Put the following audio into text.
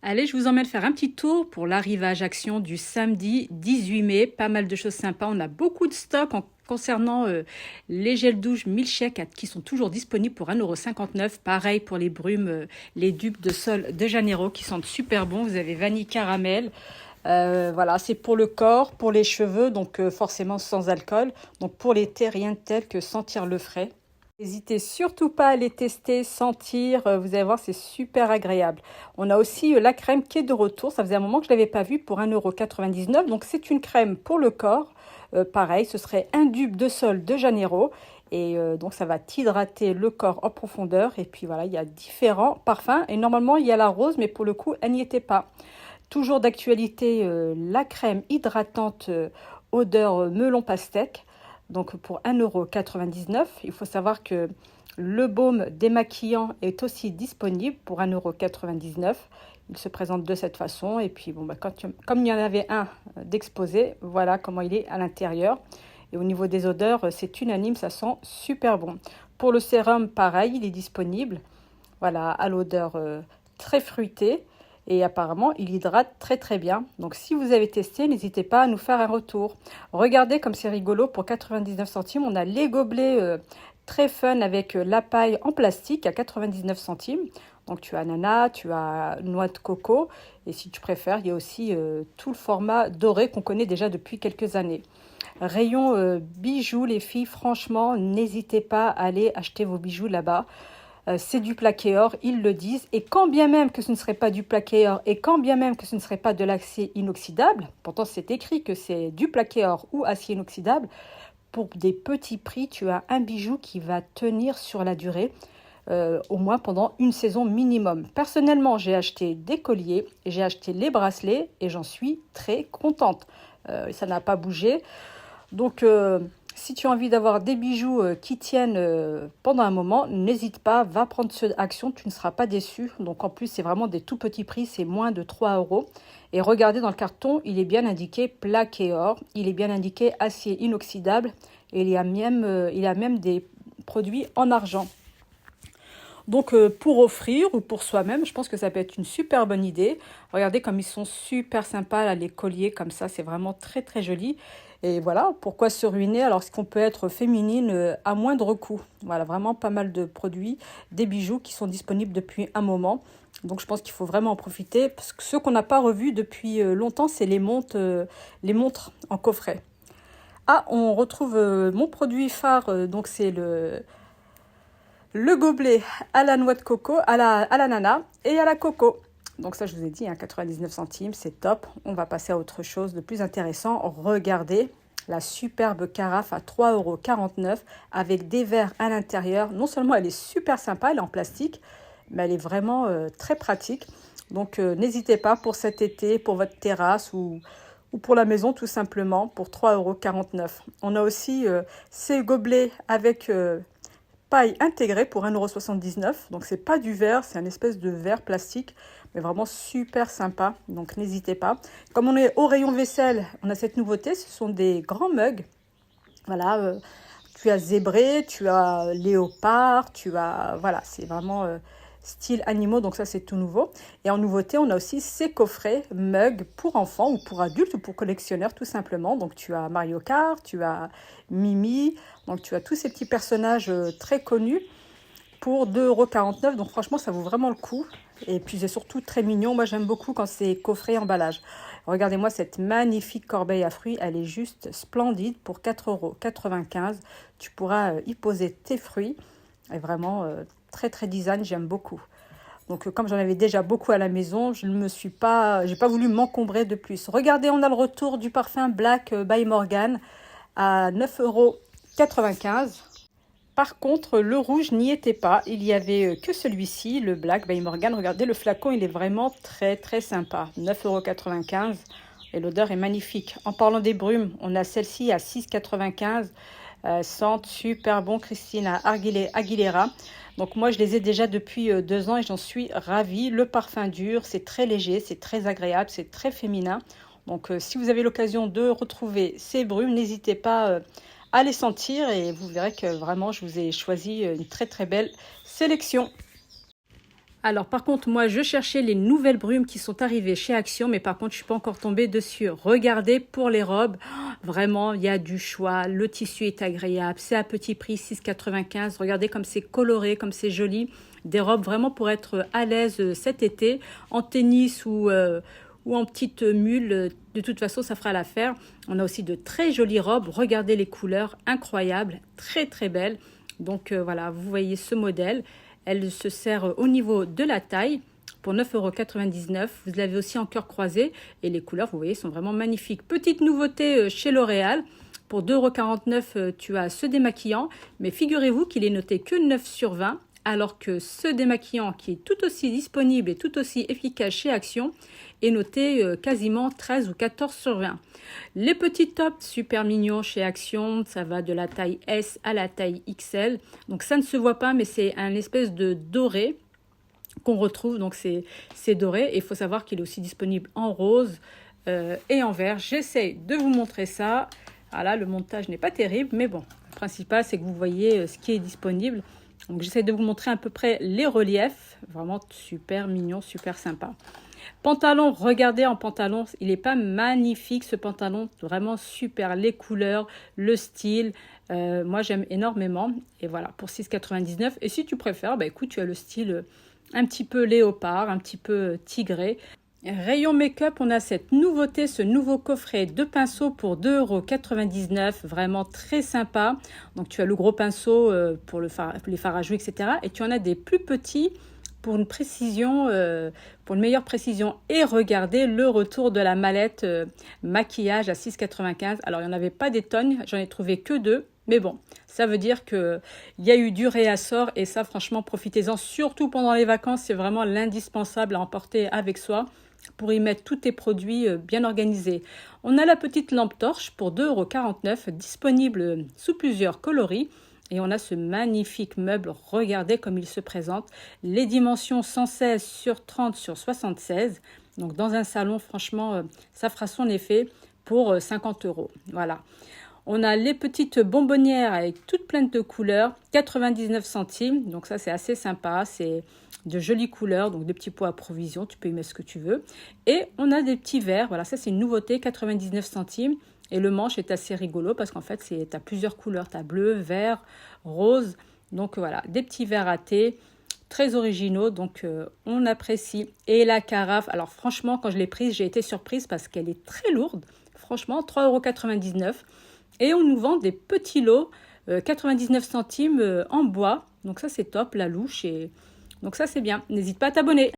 Allez, je vous emmène faire un petit tour pour l'arrivée à Ajaccio du samedi 18 mai. Pas mal de choses sympas. On a beaucoup de stock concernant les gels douche milkshake qui sont toujours disponibles pour 1,59 €. Pareil pour les brumes, les dupes de Sol de Janeiro qui sentent super bons. Vous avez vanille caramel. Voilà, c'est pour le corps, pour les cheveux, donc forcément sans alcool. Donc pour l'été, rien de tel que sentir le frais. N'hésitez surtout pas à les tester, sentir, vous allez voir, c'est super agréable. On a aussi la crème qui est de retour, ça faisait un moment que je ne l'avais pas vue pour 1,99 €. Donc c'est une crème pour le corps, pareil, ce serait un dupe de Sol de Janeiro. Et donc ça va t'hydrater le corps en profondeur. Et puis voilà, il y a différents parfums. Et normalement, il y a la rose, mais pour le coup, elle n'y était pas. Toujours d'actualité, la crème hydratante odeur melon pastèque. Donc pour 1,99 €, il faut savoir que le baume démaquillant est aussi disponible pour 1,99 €. Il se présente de cette façon. Et puis bon, comme il y en avait un d'exposé, voilà comment il est à l'intérieur. Et au niveau des odeurs, c'est unanime, ça sent super bon. Pour le sérum, pareil, il est disponible. Voilà, à l'odeur très fruitée. Et apparemment, il hydrate très très bien. Donc si vous avez testé, n'hésitez pas à nous faire un retour. Regardez comme c'est rigolo, pour 99 centimes, on a les gobelets très fun avec la paille en plastique à 99 centimes. Donc tu as ananas, tu as noix de coco. Et si tu préfères, il y a aussi tout le format doré qu'on connaît déjà depuis quelques années. Rayon bijoux, les filles, franchement, n'hésitez pas à aller acheter vos bijoux là-bas. C'est du plaqué or, ils le disent. Et quand bien même que ce ne serait pas du plaqué or, et quand bien même que ce ne serait pas de l'acier inoxydable, pourtant c'est écrit que c'est du plaqué or ou acier inoxydable, pour des petits prix, tu as un bijou qui va tenir sur la durée, au moins pendant une saison minimum. Personnellement, j'ai acheté des colliers, j'ai acheté les bracelets et j'en suis très contente. Ça n'a pas bougé. Donc, si tu as envie d'avoir des bijoux qui tiennent pendant un moment, n'hésite pas, va prendre ce Action, tu ne seras pas déçu. Donc en plus, c'est vraiment des tout petits prix, c'est moins de 3 €. Et regardez dans le carton, il est bien indiqué plaqué or, il est bien indiqué acier inoxydable et il y a même des produits en argent. Donc pour offrir ou pour soi-même, je pense que ça peut être une super bonne idée. Regardez comme ils sont super sympas là, les colliers comme ça, c'est vraiment très très joli. Et voilà, pourquoi se ruiner alors qu'on peut être féminine à moindre coût. Voilà, vraiment pas mal de produits, des bijoux qui sont disponibles depuis un moment. Donc je pense qu'il faut vraiment en profiter. Parce que ce qu'on n'a pas revu depuis longtemps, c'est les montres en coffret. Ah, on retrouve mon produit phare, donc c'est le gobelet à la noix de coco, à l'ananas et à la coco. Donc ça, je vous ai dit, 99 centimes, c'est top. On va passer à autre chose de plus intéressant. Regardez la superbe carafe à 3,49 € avec des verres à l'intérieur. Non seulement elle est super sympa, elle est en plastique, mais elle est vraiment très pratique. Donc n'hésitez pas pour cet été, pour votre terrasse ou pour la maison tout simplement, pour 3,49 €. On a aussi ces gobelets avec paille intégrée pour 1,79 €. Donc c'est pas du verre, c'est un espèce de verre plastique, mais vraiment super sympa. Donc n'hésitez pas. Comme on est au rayon vaisselle, on a cette nouveauté, ce sont des grands mugs. Voilà, tu as zébré, tu as léopard, tu as... Voilà, c'est vraiment style animaux, donc ça c'est tout nouveau. Et en nouveauté, on a aussi ces coffrets mugs pour enfants ou pour adultes ou pour collectionneurs tout simplement. Donc tu as Mario Kart, tu as Mimi, donc tu as tous ces petits personnages très connus pour 2,49 €. Donc franchement, ça vaut vraiment le coup. Et puis c'est surtout très mignon. Moi, j'aime beaucoup quand c'est coffret emballage. Regardez-moi cette magnifique corbeille à fruits. Elle est juste splendide pour 4,95 €. Tu pourras y poser tes fruits. Et vraiment très très design, j'aime beaucoup. Donc comme j'en avais déjà beaucoup à la maison, j'ai pas voulu m'encombrer de plus. Regardez, on a le retour du parfum Black by Morgan à 9,95 €. Par contre, le rouge n'y était pas. Il y avait que celui-ci, le Black by Morgan. Regardez, le flacon, il est vraiment très très sympa. 9,95 € et l'odeur est magnifique. En parlant des brumes, on a celle-ci à 6,95 €. Sentent super bon, Christina Aguilera. Donc moi, je les ai déjà depuis 2 ans et j'en suis ravie. Le parfum dur, c'est très léger, c'est très agréable, c'est très féminin. Donc si vous avez l'occasion de retrouver ces brumes, n'hésitez pas à les sentir et vous verrez que vraiment, je vous ai choisi une très très belle sélection. Alors par contre, moi je cherchais les nouvelles brumes qui sont arrivées chez Action, mais par contre je suis pas encore tombée dessus. Regardez pour les robes, vraiment il y a du choix, le tissu est agréable, c'est à petit prix, 6,95 €. Regardez comme c'est coloré, comme c'est joli. Des robes vraiment pour être à l'aise cet été, en tennis ou en petite mule. De toute façon, ça fera l'affaire. On a aussi de très jolies robes. Regardez les couleurs, incroyables, très très belles. Donc voilà, vous voyez ce modèle. Elle se sert au niveau de la taille pour 9,99 €. Vous l'avez aussi en cœur croisé et les couleurs, vous voyez, sont vraiment magnifiques. Petite nouveauté chez L'Oréal. Pour 2,49 €, tu as ce démaquillant, mais figurez-vous qu'il est noté que 9 sur 20, alors que ce démaquillant qui est tout aussi disponible et tout aussi efficace chez Action est noté quasiment 13 ou 14 sur 20. Les petits tops super mignons chez Action, ça va de la taille S à la taille XL. Donc ça ne se voit pas, mais c'est un espèce de doré qu'on retrouve. Donc c'est doré. Et il faut savoir qu'il est aussi disponible en rose et en vert. J'essaie de vous montrer ça. Voilà, le montage n'est pas terrible, mais bon, le principal c'est que vous voyez ce qui est disponible. Donc j'essaie de vous montrer à peu près les reliefs. Vraiment super mignon, super sympa. Pantalon, regardez en pantalon, il n'est pas magnifique ce pantalon, vraiment super, les couleurs, le style, moi j'aime énormément. Et voilà, pour 6,99 €. Et si tu préfères, bah écoute, tu as le style un petit peu léopard, un petit peu tigré. Rayon make-up, on a cette nouveauté, ce nouveau coffret de pinceaux pour 2,99 €, vraiment très sympa. Donc tu as le gros pinceau pour les fards à jouer, etc. Et tu en as des plus petits pour une précision, pour une meilleure précision. Et regardez le retour de la mallette maquillage à 6,95 €. Alors il n'y en avait pas des tonnes, j'en ai trouvé que 2. Mais bon, ça veut dire qu'il y a eu du réassort et ça franchement profitez-en. Surtout pendant les vacances, c'est vraiment l'indispensable à emporter avec soi pour y mettre tous tes produits bien organisés. On a la petite lampe torche pour 2,49 €, disponible sous plusieurs coloris. Et on a ce magnifique meuble, regardez comme il se présente. Les dimensions 116 sur 30 sur 76. Donc dans un salon, franchement, ça fera son effet pour 50 €. Voilà. On a les petites bonbonnières avec toutes pleines de couleurs, 99 centimes. Donc ça, c'est assez sympa. C'est de jolies couleurs, donc des petits pots à provision. Tu peux y mettre ce que tu veux. Et on a des petits verres. Voilà, ça, c'est une nouveauté, 99 centimes. Et le manche est assez rigolo parce qu'en fait, tu as plusieurs couleurs. Tu as bleu, vert, rose. Donc voilà, des petits verres à thé très originaux. Donc on apprécie. Et la carafe, alors franchement, quand je l'ai prise, j'ai été surprise parce qu'elle est très lourde. Franchement, 3,99 €. Et on nous vend des petits lots, 99 centimes en bois. Donc ça, c'est top, la louche. Et donc ça, c'est bien. N'hésite pas à t'abonner.